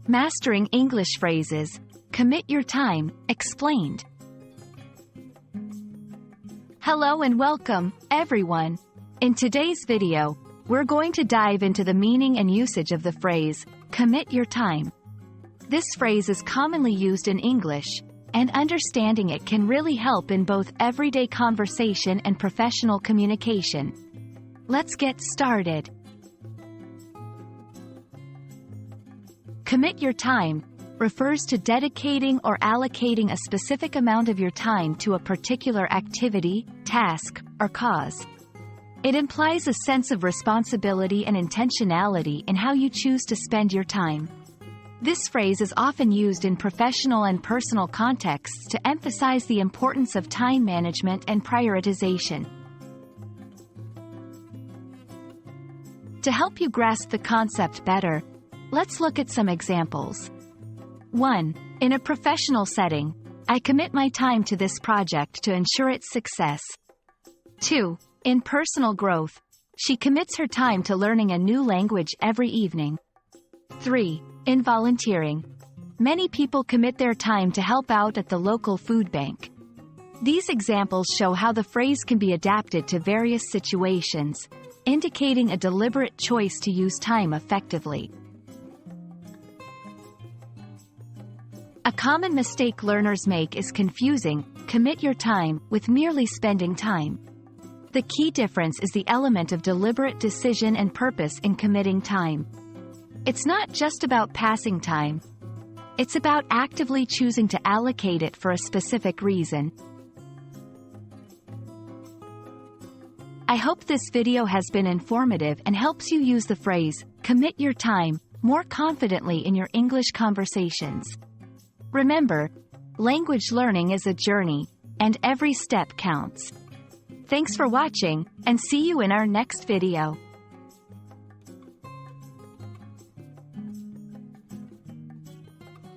Mastering English phrases. Commit your time, explained. Hello and welcome, everyone. In today's video, we're going to dive into the meaning and usage of the phrase, commit your time. This phrase is commonly used in English, and understanding it can really help in both everyday conversation and professional communication. Let's get started. Commit your time refers to dedicating or allocating a specific amount of your time to a particular activity, task, or cause. It implies a sense of responsibility and intentionality in how you choose to spend your time. This phrase is often used in professional and personal contexts to emphasize the importance of time management and prioritization. To help you grasp the concept better, let's look at some examples. 1. In a professional setting, I commit my time to this project to ensure its success. 2. In personal growth, she commits her time to learning a new language every evening. 3. In volunteering, many people commit their time to help out at the local food bank. These examples show how the phrase can be adapted to various situations, indicating a deliberate choice to use time effectively. A common mistake learners make is confusing commit your time with merely spending time. The key difference is the element of deliberate decision and purpose in committing time. It's not just about passing time. It's about actively choosing to allocate it for a specific reason. I hope this video has been informative and helps you use the phrase, commit your time, more confidently in your English conversations. Remember, language learning is a journey, and every step counts. Thanks for watching, and see you in our next video.